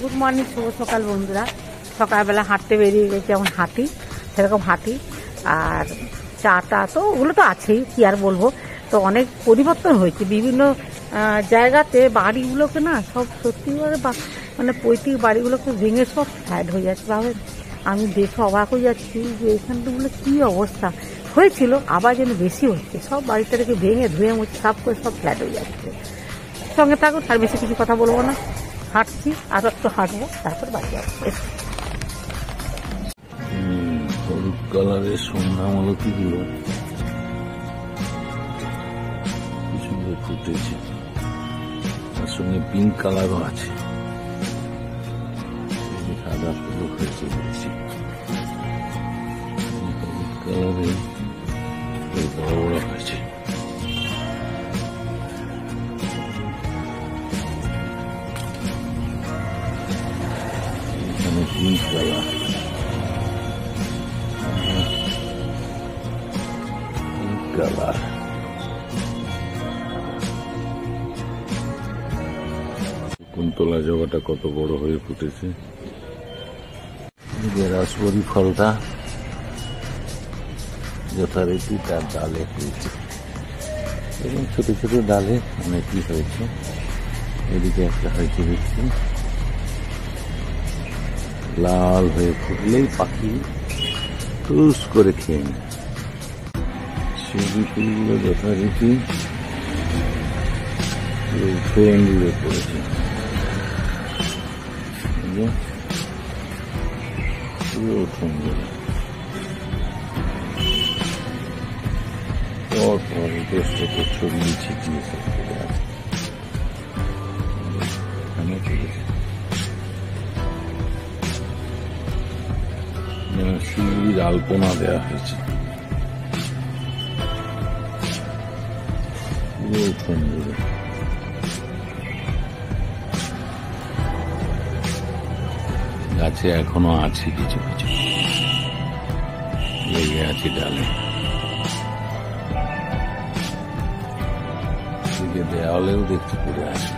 Good morning, শুভ সকাল বন্ধুরা। সকালবেলা হাঁটতে বেরিয়ে গেছি, যেমন হাঁটি সেরকম হাঁটি। আর চাটা তো ওগুলো তো আছেই, কি আর বলবো। তো অনেক পরিবর্তন হয়েছে বিভিন্ন জায়গাতে। বাড়িগুলোকে না সব সত্যি মানে পৈতৃক বাড়িগুলোকে ভেঙে সব ফ্ল্যাট হয়ে যাচ্ছে। ভাবে আমি দেখে অবাক হয়ে যাচ্ছি যে এখানগুলো কী অবস্থা হয়েছিল, আবার যেন বেশি হচ্ছে। সব বাড়িটাকে ভেঙে ধুয়ে মুছে সাফ করে সব ফ্ল্যাট হয়ে যাচ্ছে। সঙ্গে থাকুন, আর বেশি কিছু কথা বলবো না। হাঁটছি, আরো একটু হাঁটবো, তারপর বাড়ি যাবো। হলুদ কালারের সন্ধ্যামালতি গুলো কি সুন্দর ফুটেছে, তার সঙ্গে পিঙ্ক কালারও আছে, সাদা ফুলও হয়েছে দেখছি। হলুদ কালারের বড় বড় হয়েছে। এখানে পিঙ্ক কালার, কালার কুন্তলা জবাটা কত বড় হয়ে ফুটেছে। রাসবরি ফলটা যথারীতি তার ডালে হয়েছে এবং ছোট ছোট ডালে অনেকই হয়েছে। এদিকে একটা হয়েছে দেখছি, লাল হয়ে ফুটলেই পাখি টুস করে খেয়ে নেয়। শিউলি ফুলগুলো যথারীতি ফ্রেন্ডগুলো পড়েছে, পুরো সুন্দর। পরপর দোষটাকে ছড়িয়ে ছিটিয়ে সব করে আছে, এখানে চলেছে। শিউলির আলপনা দেওয়া হয়েছে, গাছে এখনো আছে কিছু কিছু লেগে আছে ডালে। দেওয়ালেও দেখতে পড়ে আছে,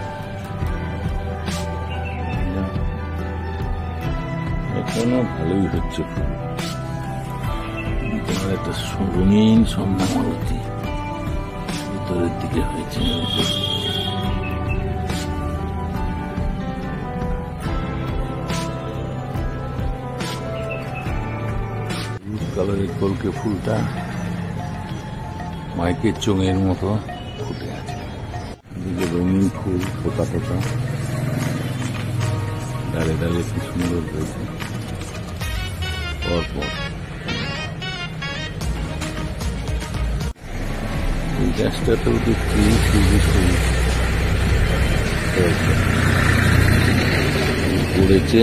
এখনো ভালোই হচ্ছে ফুল। তোমার একটা রঙিন সন্ধ্যামালতি ভিতরের দিকে হয়েছে। হলুদ কালারের কলকে ফুলটা মাইকের চোঙের মতো ফুটে আছে। এদিকে রঙিন ফুল ফোটা ফোটা ডালে ডালে কি সুন্দর হয়েছে পরপর। এই গাছটাতেও দেখছি পড়েছে,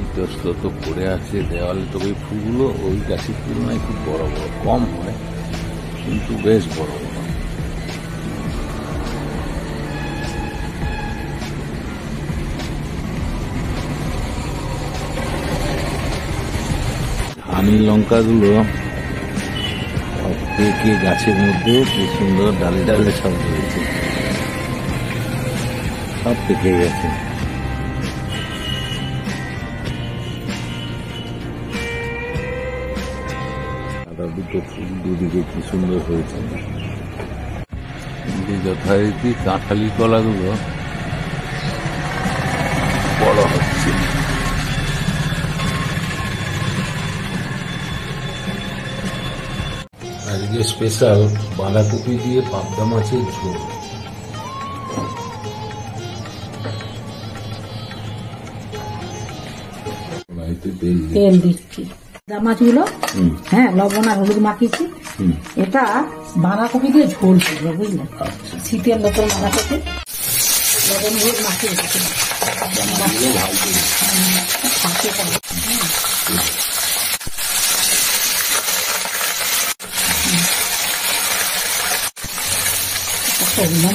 ইতস্তত পড়ে আছে দেওয়ালে। তবে এই ফুলগুলো ওই গাছের তুলনায় খুব বড় বড়, কম হয় কিন্তু বেশ বড় বড়। হানি লঙ্কাগুলো পেকে গাছের মধ্যে কি সুন্দর ডালে ডালে সব রয়েছে, সব পেকে গেছে। সাদা দুটো ফুল দুদিকে কি সুন্দর হয়েছে। যথারীতি কাঁঠালি কলাগুলো বড় হচ্ছে। আজকে স্পেশাল বাঁধাকপি দিয়ে পাবদা মাছের ঝোল। তেল দিচ্ছি পাবদা মাছগুলো, হ্যাঁ লবণ আর হলুদ মাখিয়েছি। এটা বাঁধাকপি দিয়ে ঝোল করবো, বুঝলেন? শীতের নতুন বাঁধাকপি লবণ হলুদ মাখিয়ে রেখেছি।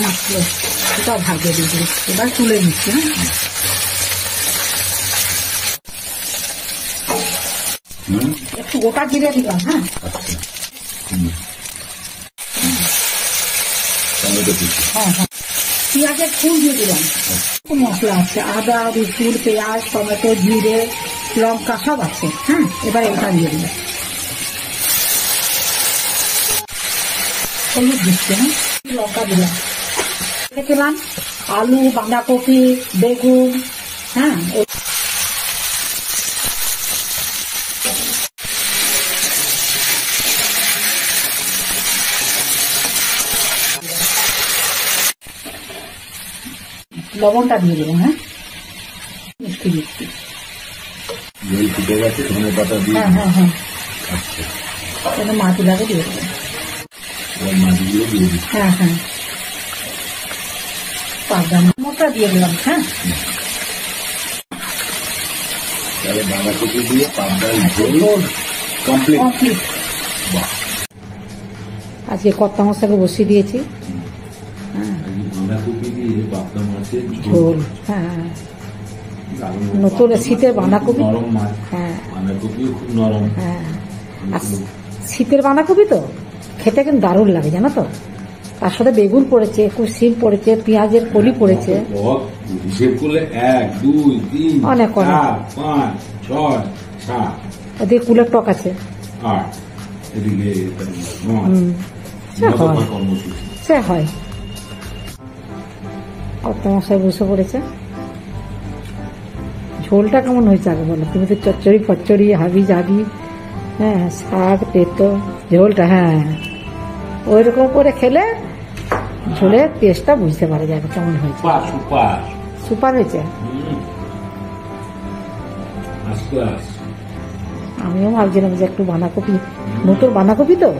মাছগুলো এটাও ভাজে দিয়ে দিই, এবার তুলে নিচ্ছি। একটু গোটা জিরে দিলাম। হ্যাঁ টমেটো কুচি। হ্যাঁ হ্যাঁ, পেঁয়াজের ফুল দিয়ে দিলাম। মশলা আছে, আদা রসুন পেঁয়াজ টমেটো জিরে লঙ্কা সব আছে। হ্যাঁ, এবার এটা দিয়ে দিলাম, হলুদ দিচ্ছে, হ্যাঁ লঙ্কা দিলাম, দিলাম আলু বাঁধাকপি বেগুন। হ্যাঁ, লবণটা দিয়ে দেবো। হ্যাঁ, মিষ্টি মিষ্টি। জল ফুটে গেছে, ধনে পাতা দিয়ে। হ্যাঁ হ্যাঁ হ্যাঁ, আচ্ছা, মাছগুলোকে দিয়ে দেবো। এবার মাছগুলো দিয়ে দিচ্ছি। হ্যাঁ হ্যাঁ, পাবদা মোটা দিয়ে দিলাম। হ্যাঁ, তাহলে বাঁধাকপি দিয়ে পাবদার ঝোল কমপ্লিট। বাহ, আজকে কর্তা মশাকে বসিয়ে দিয়েছি বাঁধাকপি দিয়ে পাবদা মাছের ঝোল। হ্যাঁ, নতুন শীতের বাঁধাকপি। নরম মাছ, হ্যাঁ বাঁধাকপিও খুব নরম। হ্যাঁ, আর শীতের বাঁধাকপি তো খেতে কিন্তু দারুণ লাগে, জানো তো। তার সাথে বেগুন পড়েছে, একটু সিম পড়েছে, পেঁয়াজের কলি পড়েছে। হিসেব করলে 1 2 3 অনেক, 4 5 6 7 ওদিকে কুলের টক আছে। 8 এদিকে 9 সে হয়, কর্মসূচি। সে হয়। কর্তা মশাই বসে পড়েছে। ঝোলটা কেমন হয়েছে আগে বলো? তুমি তো চচ্চড়ি ফচ্চড়ি হাবি জাবি, হ্যাঁ শাক তেতো ঝোলটা, হ্যাঁ ওই রকম করে খেলে ঝোলের টেস্টটা বুঝতে পারা যাবে কেমন হয়েছে। সুপার সুপার সুপার হয়েছে। আমিও ভাবছিলাম যে একটু বাঁধাকপি, নতুন বাঁধাকপি তো,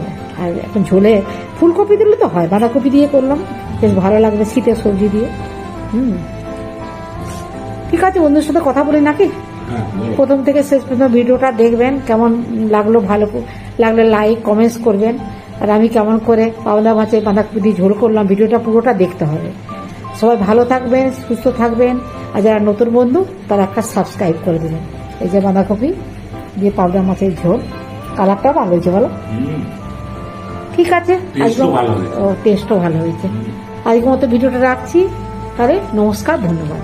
আর এখন ঝোলে ফুলকপি দিলে তো হয়, বাঁধাকপি দিয়ে করলাম, বেশ ভালো লাগবে শীতের সবজি দিয়ে। ঠিক আছে, বন্ধুর সাথে কথা বলি নাকি? প্রথম থেকে শেষ পর্যন্ত ভিডিওটা দেখবেন, কেমন লাগলো, ভালো লাগলে লাইক কমেন্টস করবেন। আর আমি কেমন করে পাবদা মাছের বাঁধাকপি দিয়ে ঝোল করলাম, ভিডিওটা পুরোটা দেখতে হবে। সবাই ভালো থাকবেন, সুস্থ থাকবেন, আর যারা নতুন বন্ধু তারা একটা সাবস্ক্রাইব করে দেবেন। এই যে বাঁধাকপি দিয়ে পাবদা মাছের ঝোল, কালারটাও ভালো হয়েছে বলো? ঠিক আছে, টেস্টও ভালো হয়েছে। আজকের মতো ভিডিওটা রাখছি, তাহলে নমস্কার, ধন্যবাদ।